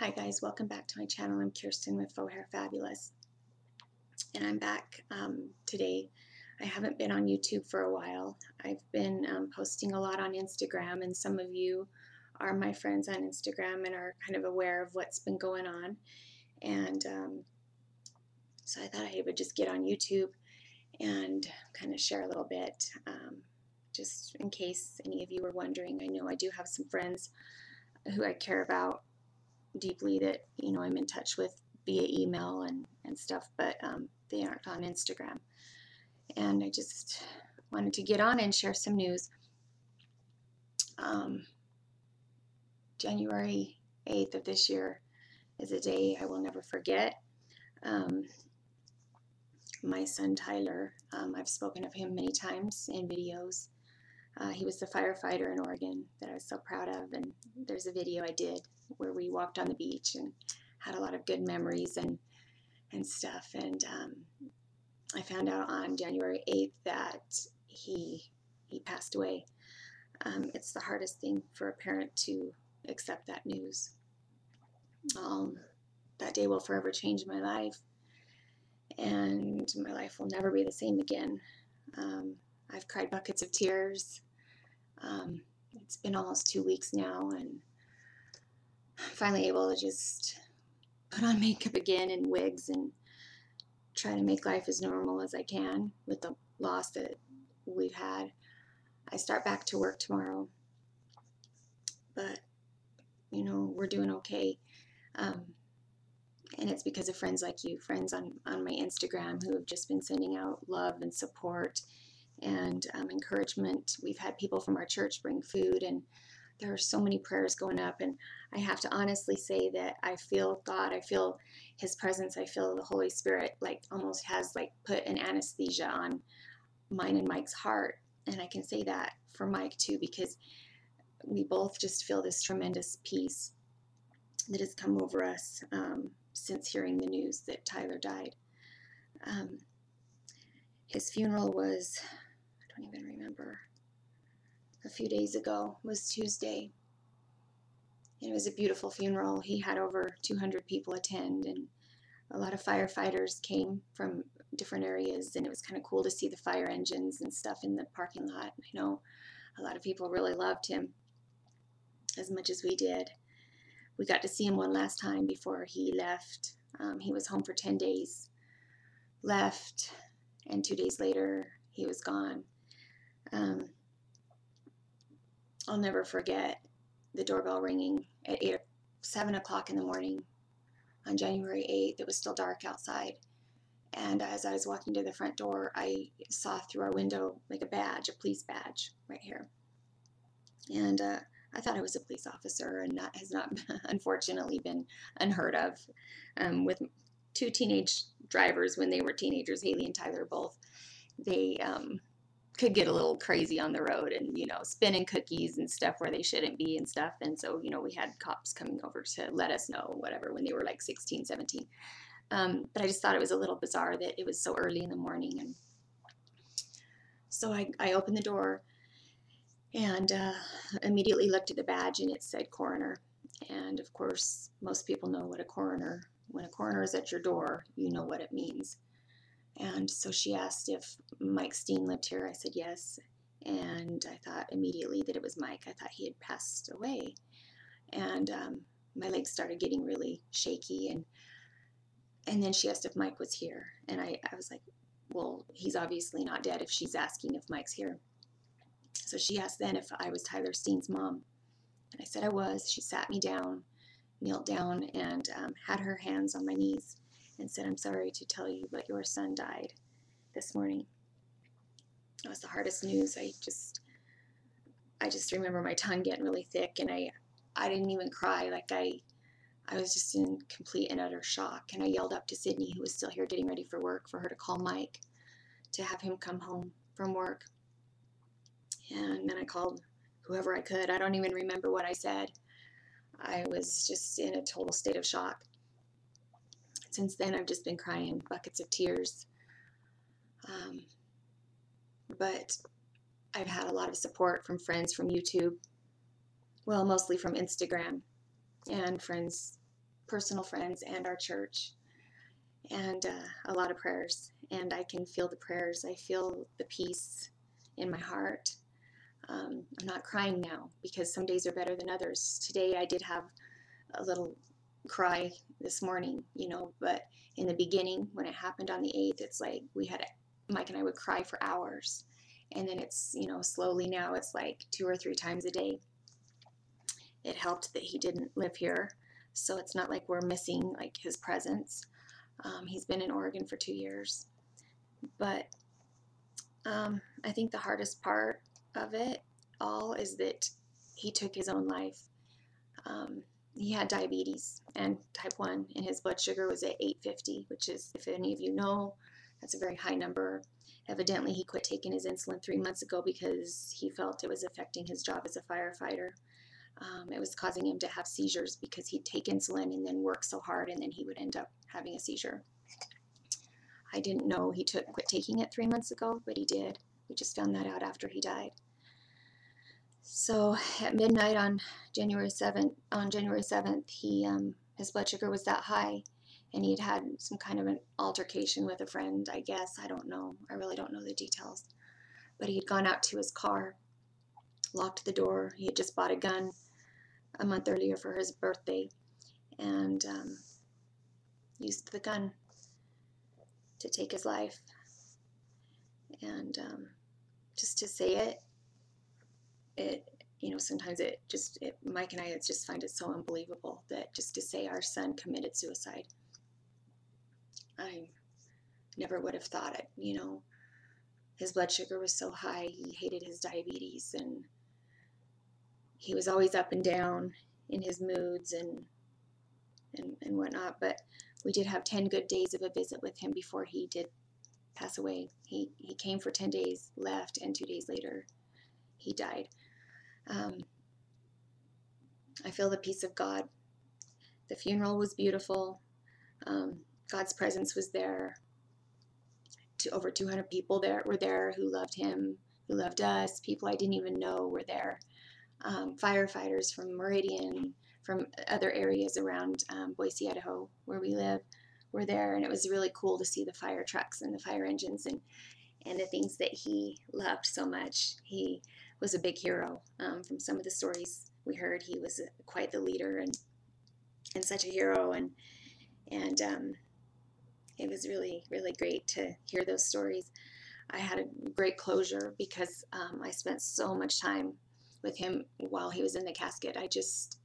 Hi guys, welcome back to my channel. I'm Kirsten with Faux Hair Fabulous, and I'm back today. I haven't been on YouTube for a while. I've been posting a lot on Instagram, and some of you are my friends on Instagram and are kind of aware of what's been going on. And so I thought I would just get on YouTube and kind of share a little bit, just in case any of you were wondering. I know I do have some friends who I care about deeply that I'm in touch with via email and stuff, but they aren't on Instagram, and I just wanted to get on and share some news. January 8th of this year is a day I will never forget. My son Tyler, I've spoken of him many times in videos. He was the firefighter in Oregon that I was so proud of, and there's a video I did where we walked on the beach and had a lot of good memories and stuff. And I found out on January 8th that he passed away. It's the hardest thing for a parent to accept that news. That day will forever change my life, and my life will never be the same again. I've cried buckets of tears. It's been almost 2 weeks now, and I'm finally able to just put on makeup again and wigs and try to make life as normal as I can with the loss that we've had. I start back to work tomorrow, but we're doing okay. And it's because of friends like you, friends on my Instagram who have just been sending out love and support and encouragement. We've had people from our church bring food, and there are so many prayers going up, and I have to honestly say that I feel God, I feel His presence, I feel the Holy Spirit almost has put an anesthesia on mine and Mike's heart. And I can say that for Mike too, because we both just feel this tremendous peace that has come over us since hearing the news that Tyler died. His funeral was, I don't even remember, a few days ago. It was Tuesday. And it was a beautiful funeral. He had over 200 people attend, and a lot of firefighters came from different areas, and it was kind of cool to see the fire engines and stuff in the parking lot. I know a lot of people really loved him as much as we did. We got to see him one last time before he left. He was home for 10 days, left, and 2 days later he was gone. I'll never forget the doorbell ringing at 7 o'clock in the morning on January 8th. It was still dark outside, and as I was walking to the front door, I saw through our window a badge, a police badge right here, and I thought I was a police officer, and that has not unfortunately been unheard of. With two teenage drivers when they were teenagers, Haley and Tyler both, they could get a little crazy on the road and, spinning cookies and stuff where they shouldn't be and stuff. And so, we had cops coming over to let us know, whatever, when they were 16, 17. But I just thought it was a little bizarre that it was so early in the morning. And so I opened the door and immediately looked at the badge, and it said coroner. And of course, most people know what when a coroner is at your door, you know what it means. And so she asked if Mike Steen lived here. I said yes, and I thought immediately that it was Mike. I thought he had passed away, and my legs started getting really shaky, and then she asked if Mike was here, and I was like, well, he's obviously not dead if she's asking if Mike's here. So she asked then if I was Tyler Steen's mom, and I said I was. She sat me down, knelt down, and had her hands on my knees and said, I'm sorry to tell you, but your son died this morning. It was the hardest news. I just remember my tongue getting really thick, and I didn't even cry. I was just in complete and utter shock, and I yelled up to Sydney, who was still here getting ready for work, for her to call Mike to have him come home from work. And then I called whoever I could. I don't even remember what I said. I was just in a total state of shock. Since then, I've just been crying buckets of tears. But I've had a lot of support from friends from YouTube. Well, mostly from Instagram, and friends personal friends and our church, and a lot of prayers. And I can feel the prayers. I feel the peace in my heart. I'm not crying now because some days are better than others. Today I did have a little cry this morning, but in the beginning, when it happened on the 8th, it's like Mike and I would cry for hours. And then it's, slowly now it's like 2 or 3 times a day. It helped that he didn't live here, so it's not like we're missing like his presence. He's been in Oregon for 2 years. But I think the hardest part of it all is that he took his own life. He had diabetes and type 1, and his blood sugar was at 850, which is, if any of you know, that's a very high number. Evidently, he quit taking his insulin 3 months ago because he felt it was affecting his job as a firefighter. It was causing him to have seizures because he'd take insulin and then work so hard, and then he would end up having a seizure. I didn't know he quit taking it 3 months ago, but he did. We just found that out after he died. So at midnight on January 7th, his blood sugar was that high, and he'd had some kind of an altercation with a friend, I guess. I don't know. I really don't know the details. But he'd gone out to his car, locked the door. He had just bought a gun a month earlier for his birthday, and used the gun to take his life. And just to say it, sometimes Mike and I just find it so unbelievable that just to say our son committed suicide. I never would have thought it, His blood sugar was so high, he hated his diabetes, and he was always up and down in his moods and whatnot. But we did have 10 good days of a visit with him before he did pass away. He came for 10 days, left, and 2 days later he died. I feel the peace of God. The funeral was beautiful. God's presence was there. Over 200 people were there who loved him, who loved us. People I didn't even know were there. Firefighters from Meridian, from other areas around Boise, Idaho, where we live, were there. And it was really cool to see the fire trucks and the fire engines and the things that he loved so much. He was a big hero. From some of the stories we heard, he was quite the leader and such a hero. And it was really, really great to hear those stories. I had a great closure because I spent so much time with him while he was in the casket. I just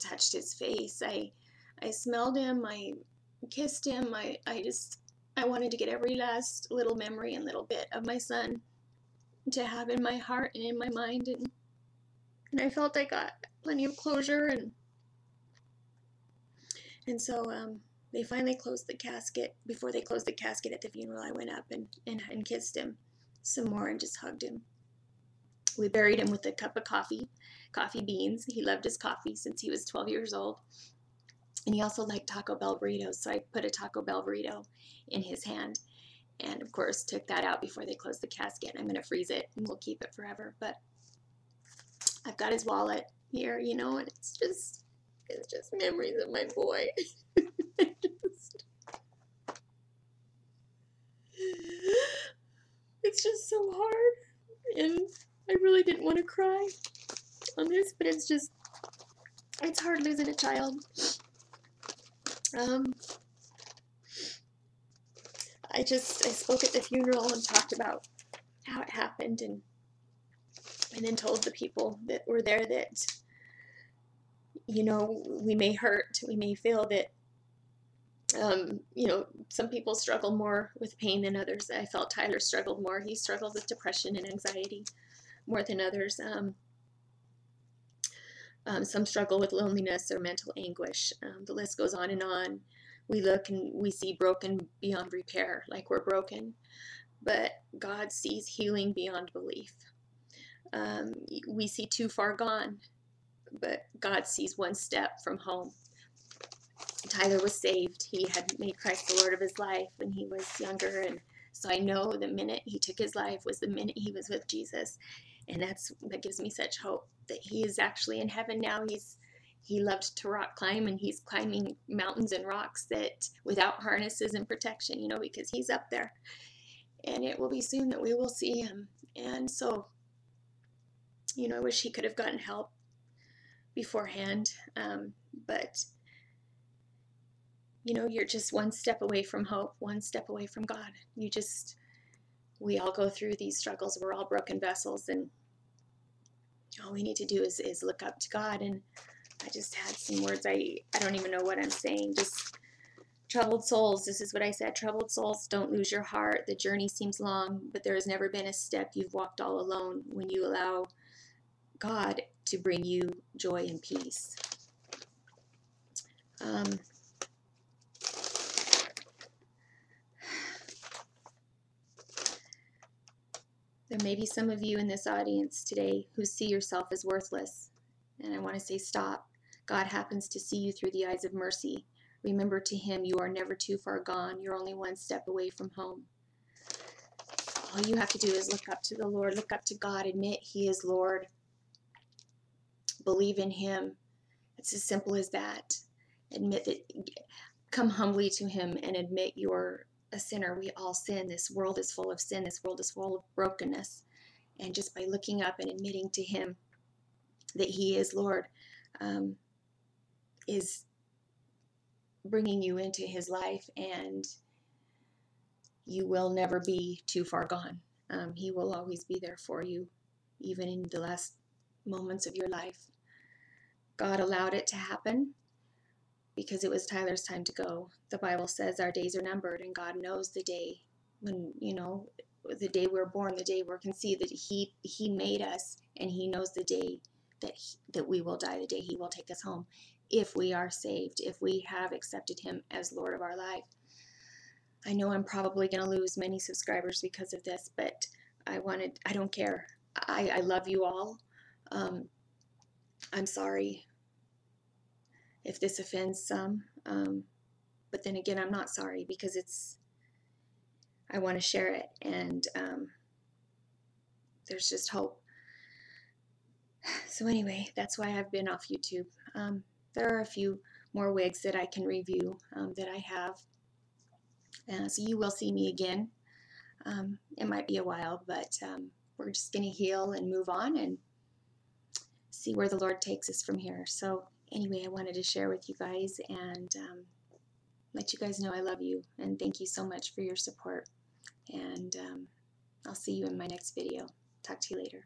touched his face. I smelled him. I kissed him. I wanted to get every last little memory and little bit of my son to have in my heart and in my mind, and I felt I got plenty of closure, and so they finally closed the casket. Before they closed the casket at the funeral, I went up and kissed him some more and just hugged him. We buried him with a cup of coffee beans. He loved his coffee since he was 12 years old. And he also liked Taco Bell burritos, so I put a Taco Bell burrito in his hand. And, of course, took that out before they closed the casket. I'm going to freeze it, and we'll keep it forever. But I've got his wallet here, and it's just memories of my boy. It's just so hard. And I really didn't want to cry on this, but it's hard losing a child. I spoke at the funeral and talked about how it happened, and then told the people that were there that, we may hurt, we may feel that, some people struggle more with pain than others. I felt Tyler struggled more. He struggled with depression and anxiety more than others. Some struggle with loneliness or mental anguish. The list goes on and on. We look and we see broken beyond repair, like we're broken. But God sees healing beyond belief. We see too far gone, but God sees one step from home. Tyler was saved. He had made Christ the Lord of his life when he was younger, and so I know the minute he took his life was the minute he was with Jesus, and that gives me such hope that he is actually in heaven now. he loved to rock climb, and he's climbing mountains and rocks that without harnesses and protection, you know, because he's up there. And it will be soon that we will see him. And so, you know, I wish he could have gotten help beforehand. But, you know, you're just one step away from hope, one step away from God. We all go through these struggles. We're all broken vessels, and all we need to do is look up to God. And I just had some words. I don't even know what I'm saying. Just troubled souls. This is what I said. Troubled souls, don't lose your heart. The journey seems long, but there has never been a step you've walked all alone when you allow God to bring you joy and peace. There may be some of you in this audience today who see yourself as worthless. And I want to say stop. God happens to see you through the eyes of mercy. Remember, to him, you are never too far gone. You're only one step away from home. All you have to do is look up to the Lord, look up to God, admit he is Lord. Believe in him. It's as simple as that. Admit that, come humbly to him and admit you're a sinner. We all sin. This world is full of sin. This world is full of brokenness. And just by looking up and admitting to him that he is Lord, is bringing you into his life, and you will never be too far gone. He will always be there for you, even in the last moments of your life. God allowed it to happen because it was Tyler's time to go. The Bible says our days are numbered, and God knows the day when, you know, the day we're born, the day we're conceived, that he made us, and he knows the day that we will die, the day he will take us home, if we are saved, if we have accepted him as Lord of our life. I know I'm probably going to lose many subscribers because of this, but I don't care. I love you all. I'm sorry if this offends some, but then again, I'm not sorry, because I want to share it, and there's just hope. So anyway, that's why I've been off YouTube. There are a few more wigs that I can review that I have, so you will see me again. It might be a while, but we're just going to heal and move on and see where the Lord takes us from here. So anyway, I wanted to share with you guys and let you guys know I love you, and thank you so much for your support. And I'll see you in my next video. Talk to you later.